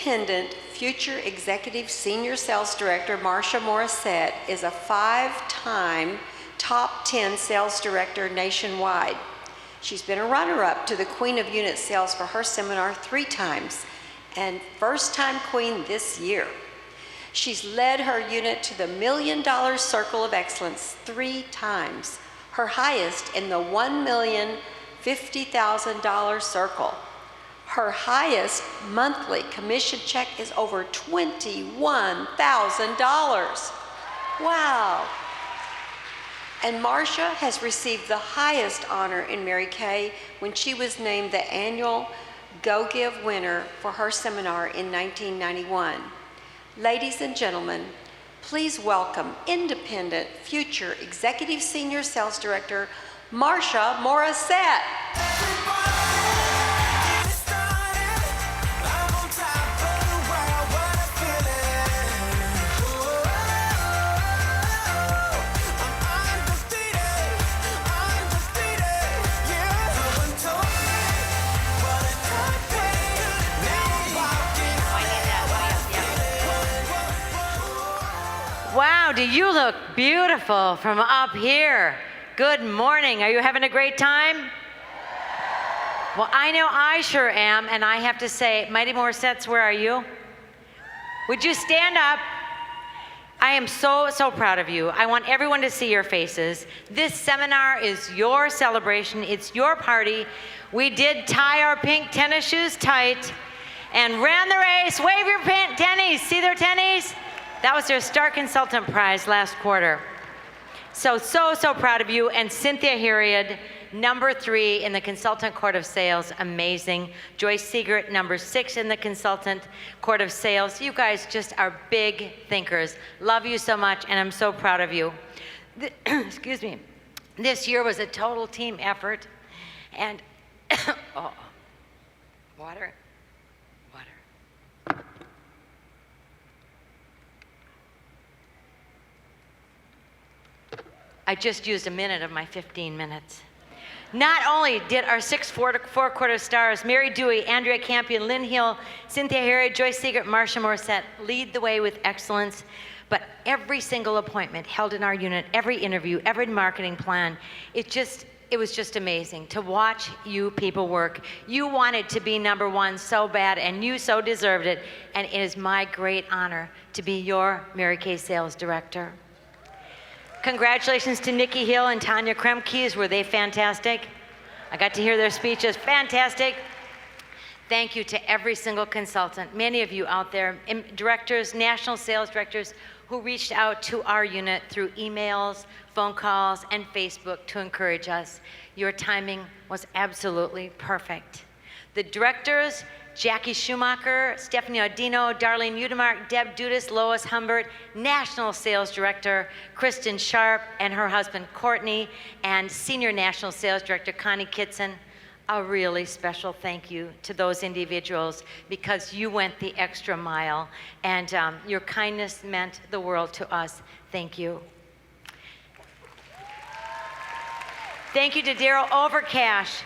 Independent Future Executive Senior Sales Director Marsha Morrissette is a 5-time top 10 sales director nationwide. She's been a runner-up to the Queen of Unit Sales for her seminar 3 times, and first-time queen this year. She's led her unit to the $1 million Circle of Excellence 3 times, her highest in the $1,050,000 circle. Her highest monthly commission check is over $21,000. Wow. And Marsha has received the highest honor in Mary Kay when she was named the annual Go Give winner for her seminar in 1991. Ladies and gentlemen, please welcome Independent Future Executive Senior Sales Director, Marsha Morrissette. Wow, do you look beautiful from up here? Good morning. Are you having a great time? Well, I know I sure am, and I have to say, Mighty Morrissette'S, where are you? Would you stand up? I am so proud of you. I want everyone to see your faces. This seminar is your celebration. It's your party. We did tie our pink tennis shoes tight and ran the race. Wave your pink tennies. See their tennies? That was their Star Consultant Prize last quarter. So proud of you. And Cynthia Harriet, number 3 in the Consultant Court of Sales, amazing. Joyce Siegert, number 6 in the Consultant Court of Sales. You guys just are big thinkers. Love you so much, and I'm so proud of you. Excuse me. This year was a total team effort, and oh, water. I just used a minute of my 15 minutes. Not only did our 6 four-quarter stars, Mary Dewey, Andrea Campion, Lynn Hill, Cynthia Harriet, Joyce Siegert, Marsha Morrissette, lead the way with excellence, but every single appointment held in our unit, every interview, every marketing plan, it was just amazing to watch you people work. You wanted to be number 1 so bad, and you so deserved it, and it is my great honor to be your Mary Kay Sales Director. Congratulations to Nikki Hill and Tanya Kremkes. Were they fantastic? I got to hear their speeches. Fantastic. Thank you to every single consultant, many of you out there, directors, national sales directors, who reached out to our unit through emails, phone calls, and Facebook to encourage us. Your timing was absolutely perfect. The directors, Jackie Schumacher, Stephanie Audino, Darlene Udemark, Deb Dudas, Lois Humbert, National Sales Director Kristen Sharp and her husband Courtney, and Senior National Sales Director Connie Kitson. A really special thank you to those individuals because you went the extra mile, and your kindness meant the world to us. Thank you. Thank you to Daryl Overcash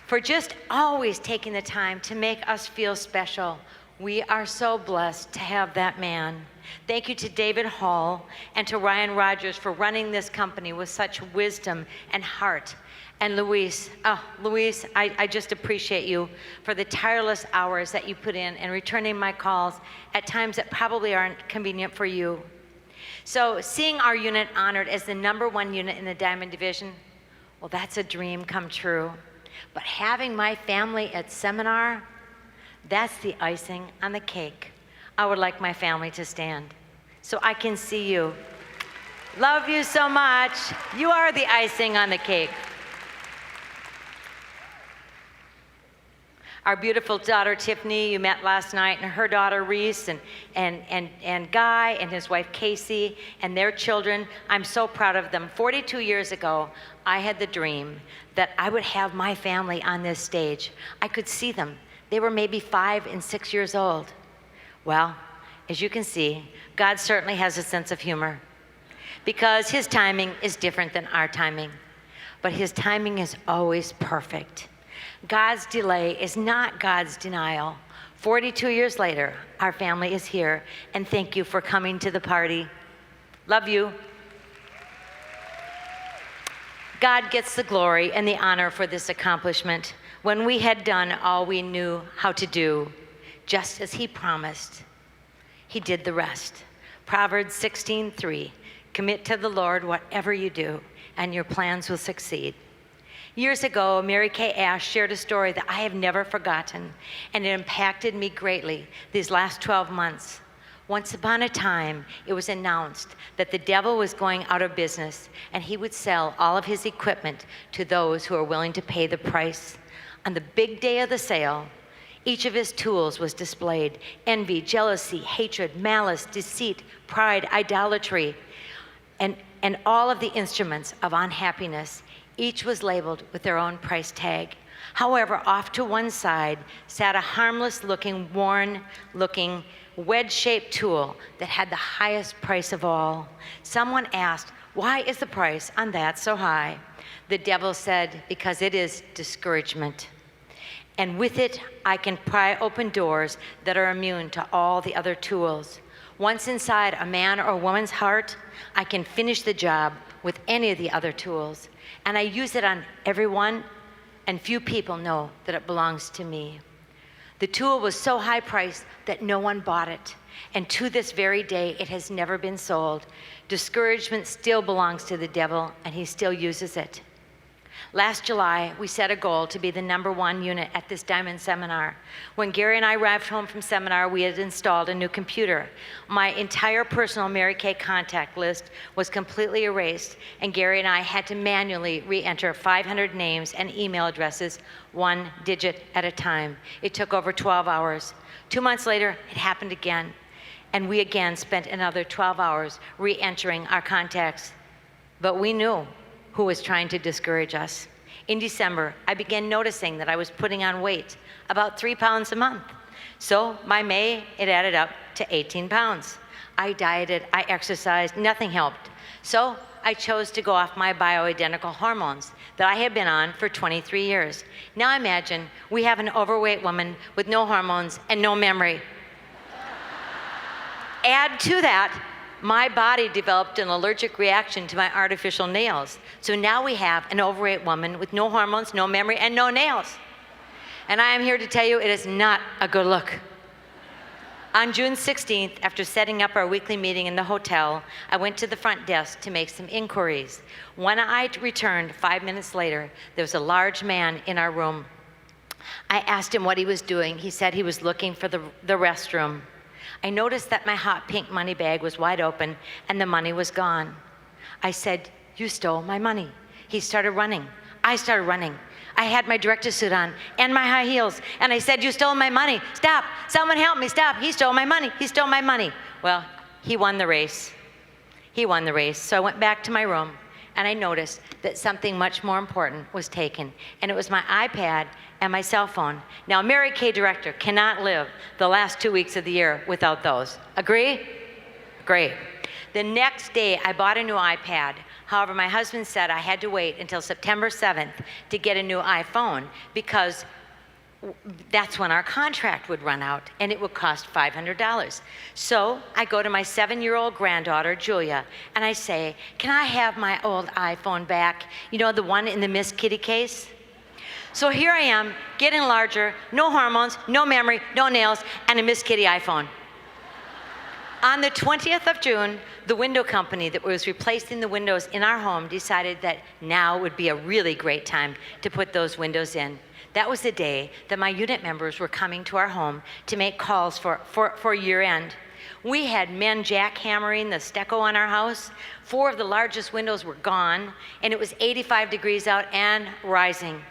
for just always taking the time to make us feel special. We are so blessed to have that man. Thank you to David Hall and to Ryan Rogers for running this company with such wisdom and heart. And Luis, I just appreciate you for the tireless hours that you put in and returning my calls at times that probably aren't convenient for you. So seeing our unit honored as the #1 unit in the Diamond Division, well, that's a dream come true. But having my family at seminar, that's the icing on the cake. I would like my family to stand so I can see you. Love you so much. You are the icing on the cake. Our beautiful daughter Tiffany, you met last night, and her daughter Reese, and Guy and his wife Casey and their children. I'm so proud of them. 42 years ago, I had the dream that I would have my family on this stage. I could see them. They were maybe 5 and 6 years old. Well, as you can see, God certainly has a sense of humor because his timing is different than our timing, but his timing is always perfect. God's delay is not God's denial. 42 years later, our family is here, and thank you for coming to the party. Love you. God gets the glory and the honor for this accomplishment. When we had done all we knew how to do, just as he promised, he did the rest. Proverbs 16:3, commit to the Lord whatever you do, and your plans will succeed. Years ago, Mary Kay Ash shared a story that I have never forgotten, and it impacted me greatly these last 12 months. Once upon a time, it was announced that the devil was going out of business, and he would sell all of his equipment to those who are willing to pay the price. On the big day of the sale, each of his tools was displayed: envy, jealousy, hatred, malice, deceit, pride, idolatry, and all of the instruments of unhappiness. Each was labeled with their own price tag. However, off to one side sat a harmless-looking, worn-looking, wedge-shaped tool that had the highest price of all. Someone asked, "Why is the price on that so high?" The devil said, "Because it is discouragement. And with it, I can pry open doors that are immune to all the other tools. Once inside a man or woman's heart, I can finish the job with any of the other tools. And I use it on everyone, and few people know that it belongs to me." The tool was so high priced that no one bought it. And to this very day, it has never been sold. Discouragement still belongs to the devil, and he still uses it. Last July, we set a goal to be the #1 unit at this Diamond seminar. When Gary and I arrived home from seminar, we had installed a new computer. My entire personal Mary Kay contact list was completely erased, and Gary and I had to manually re-enter 500 names and email addresses, one digit at a time. It took over 12 hours. 2 months later, it happened again, and we again spent another 12 hours re-entering our contacts. But we knew who was trying to discourage us. In December, I began noticing that I was putting on weight, about 3 pounds a month. So by May, it added up to 18 pounds. I dieted, I exercised, nothing helped. So I chose to go off my bioidentical hormones that I had been on for 23 years. Now imagine we have an overweight woman with no hormones and no memory. Add to that, my body developed an allergic reaction to my artificial nails. So now we have an overweight woman with no hormones, no memory, and no nails. And I am here to tell you it is not a good look. On June 16th, after setting up our weekly meeting in the hotel, I went to the front desk to make some inquiries. When I returned 5 minutes later, there was a large man in our room. I asked him what he was doing. He said he was looking for the restroom. I noticed that my hot pink money bag was wide open and the money was gone. I said, "You stole my money." He started running. I started running. I had my director suit on and my high heels, and I said, "You stole my money. Stop. Someone help me. Stop. He stole my money. He stole my money." Well, he won the race. He won the race. So I went back to my room, and I noticed that something much more important was taken, and it was my iPad and my cell phone. Now, a Mary Kay director cannot live the last 2 weeks of the year without those. Agree? Great. The next day, I bought a new iPad. However, my husband said I had to wait until September 7th to get a new iPhone because that's when our contract would run out, and it would cost $500. So I go to my 7-year-old granddaughter, Julia, and I say, "Can I have my old iPhone back? You know, the one in the Miss Kitty case?" So here I am, getting larger, no hormones, no memory, no nails, and a Miss Kitty iPhone. On the 20th of June, the window company that was replacing the windows in our home decided that now would be a really great time to put those windows in. That was the day that my unit members were coming to our home to make calls for year end. We had men jackhammering the stucco on our house. 4 of the largest windows were gone, and it was 85 degrees out and rising.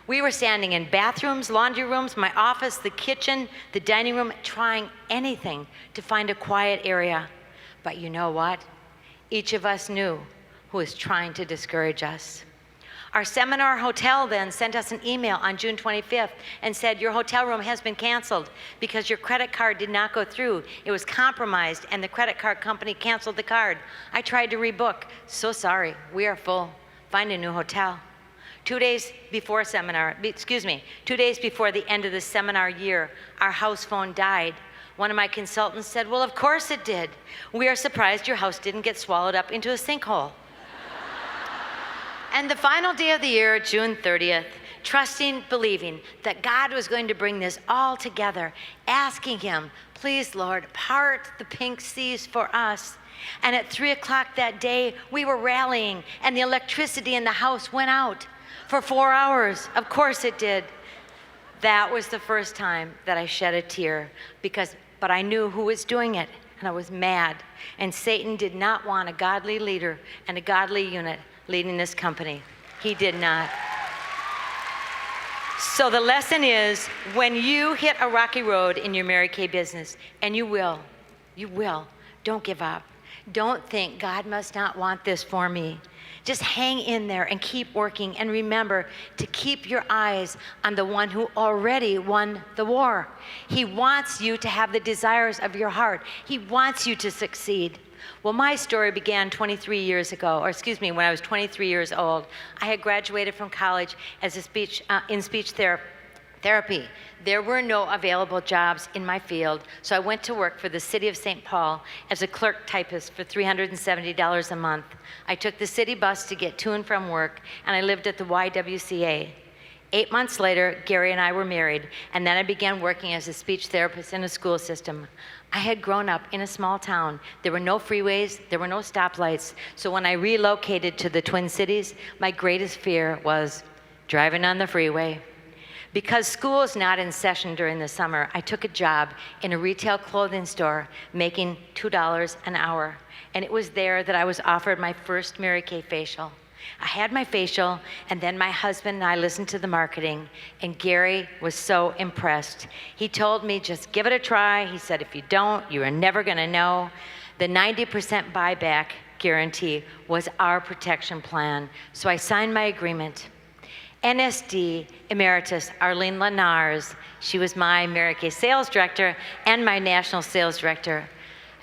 We were standing in bathrooms, laundry rooms, my office, the kitchen, the dining room, trying anything to find a quiet area. But you know what? Each of us knew who was trying to discourage us. Our seminar hotel then sent us an email on June 25th and said, "Your hotel room has been canceled because your credit card did not go through. It was compromised and the credit card company canceled the card. I tried to rebook. So sorry, we are full. Find a new hotel." 2 days before the end of the seminar year, our house phone died. One of my consultants said, well, of course it did. We are surprised your house didn't get swallowed up into a sinkhole. And the final day of the year, June 30th, trusting, believing that God was going to bring this all together, asking him, please, Lord, part the pink seas for us. And at 3 o'clock that day, we were rallying, and the electricity in the house went out for 4 hours. Of course it did. That was the first time that I shed a tear, but I knew who was doing it, and I was mad. And Satan did not want a godly leader and a godly unit leading this company. He did not. So the lesson is, when you hit a rocky road in your Mary Kay business, and you will, don't give up. Don't think God must not want this for me. Just hang in there and keep working, and remember to keep your eyes on the one who already won the war. He wants you to have the desires of your heart. He wants you to succeed. Well, my story began 23 years ago, when I was 23 years old. I had graduated from college as in speech therapy. There were no available jobs in my field, so I went to work for the city of St. Paul as a clerk typist for $370 a month. I took the city bus to get to and from work, and I lived at the YWCA. 8 months later, Gary and I were married, and then I began working as a speech therapist in a school system. I had grown up in a small town. There were no freeways, there were no stoplights, so when I relocated to the Twin Cities, my greatest fear was driving on the freeway. Because school is not in session during the summer, I took a job in a retail clothing store making $2 an hour. And it was there that I was offered my first Mary Kay facial. I had my facial, and then my husband and I listened to the marketing, and Gary was so impressed. He told me, just give it a try. He said, if you don't, you are never gonna know. The 90% buyback guarantee was our protection plan, so I signed my agreement. NSD Emeritus Arlene Lenars, she was my Mary Kay sales director and my national sales director.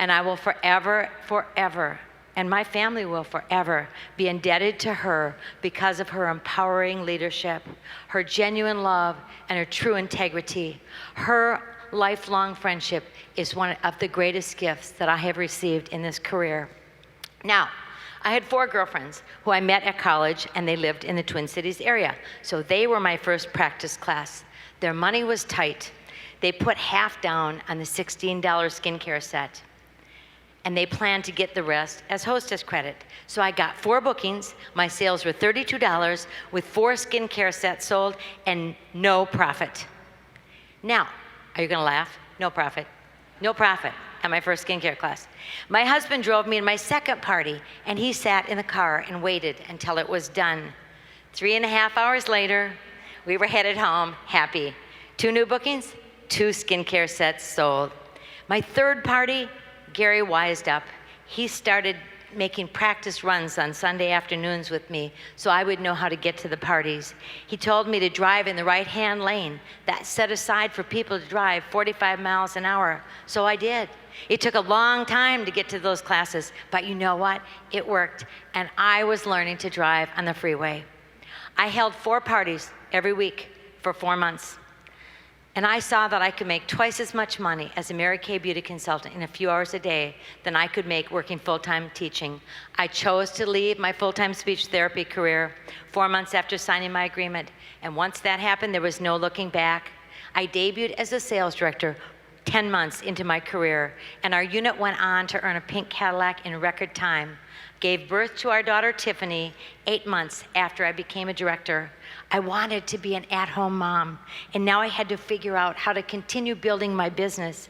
And I will forever, and my family will forever be indebted to her because of her empowering leadership, her genuine love, and her true integrity. Her lifelong friendship is one of the greatest gifts that I have received in this career. Now, I had 4 girlfriends who I met at college, and they lived in the Twin Cities area. So they were my first practice class. Their money was tight. They put half down on the $16 skincare set, and they planned to get the rest as hostess credit. So I got 4 bookings. My sales were $32 with 4 skincare sets sold and no profit. Now, are you gonna laugh? No profit. No profit at my first skincare class. My husband drove me to my second party, and he sat in the car and waited until it was done. 3.5 hours later, we were headed home, happy. 2 new bookings, 2 skincare sets sold. My third party, Gary wised up. He started making practice runs on Sunday afternoons with me so I would know how to get to the parties. He told me to drive in the right-hand lane that's set aside for people to drive 45 miles an hour. So I did. It took a long time to get to those classes, but you know what? It worked, and I was learning to drive on the freeway. I held 4 parties every week for 4 months. And I saw that I could make twice as much money as a Mary Kay beauty consultant in a few hours a day than I could make working full-time teaching. I chose to leave my full-time speech therapy career 4 months after signing my agreement. And once that happened, there was no looking back. I debuted as a sales director 10 months into my career, and our unit went on to earn a pink Cadillac in record time. Gave birth to our daughter Tiffany 8 months after I became a director. I wanted to be an at-home mom, and now I had to figure out how to continue building my business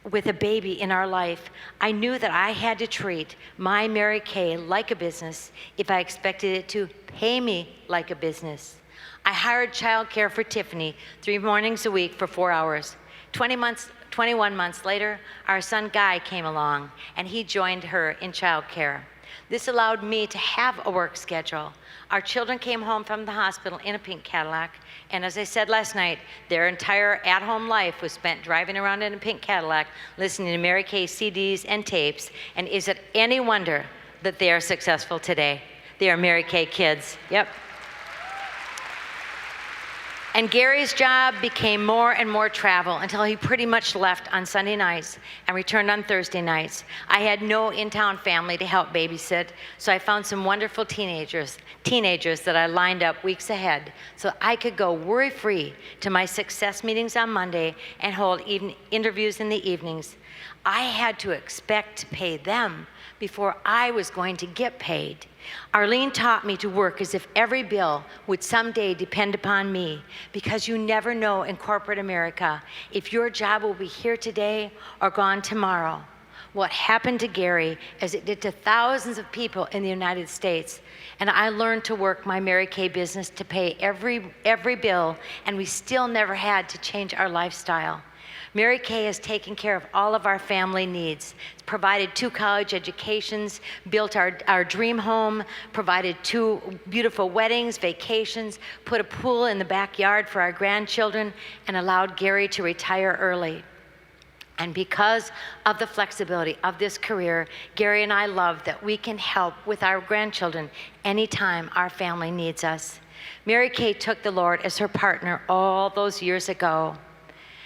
with a baby in our life. I knew that I had to treat my Mary Kay like a business if I expected it to pay me like a business. I hired childcare for Tiffany 3 mornings a week for 4 hours. 21 months later, our son Guy came along, and he joined her in childcare. This allowed me to have a work schedule. Our children came home from the hospital in a pink Cadillac, and as I said last night, their entire at-home life was spent driving around in a pink Cadillac, listening to Mary Kay CDs and tapes, and is it any wonder that they are successful today? They are Mary Kay kids. Yep. And Gary's job became more and more travel until he pretty much left on Sunday nights and returned on Thursday nights. I had no in-town family to help babysit, so I found some wonderful teenagers that I lined up weeks ahead so I could go worry-free to my success meetings on Monday and hold interviews in the evenings. I had to expect to pay them before I was going to get paid. Arlene taught me to work as if every bill would someday depend upon me, because you never know in corporate America if your job will be here today or gone tomorrow. What happened to Gary, as it did to thousands of people in the United States, and I learned to work my Mary Kay business to pay every bill, and we still never had to change our lifestyle. Mary Kay has taken care of all of our family needs, provided 2 college educations, built our dream home, provided 2 beautiful weddings, vacations, put a pool in the backyard for our grandchildren, and allowed Gary to retire early. And because of the flexibility of this career, Gary and I love that we can help with our grandchildren anytime our family needs us. Mary Kay took the Lord as her partner all those years ago.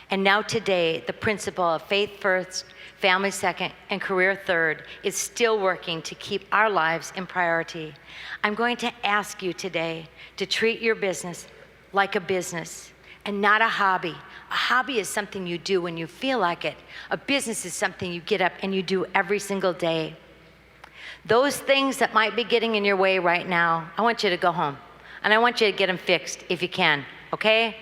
And now today, the principle of faith first, family second, and career third is still working to keep our lives in priority. I'm going to ask you today to treat your business like a business and not a hobby. A hobby is something you do when you feel like it. A business is something you get up and you do every single day. Those things that might be getting in your way right now, I want you to go home. And I want you to get them fixed if you can, okay?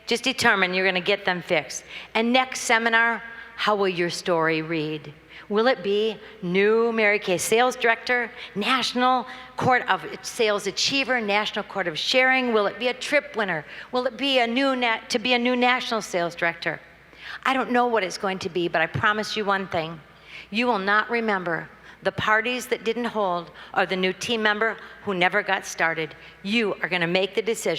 Just determine you're going to get them fixed. And next seminar, how will your story read? Will it be new Mary Kay Sales Director, National Court of Sales Achiever, National Court of Sharing? Will it be a trip winner? Will it be a new National Sales Director? I don't know what it's going to be, but I promise you one thing. You will not remember the parties that didn't hold or the new team member who never got started. You are going to make the decision.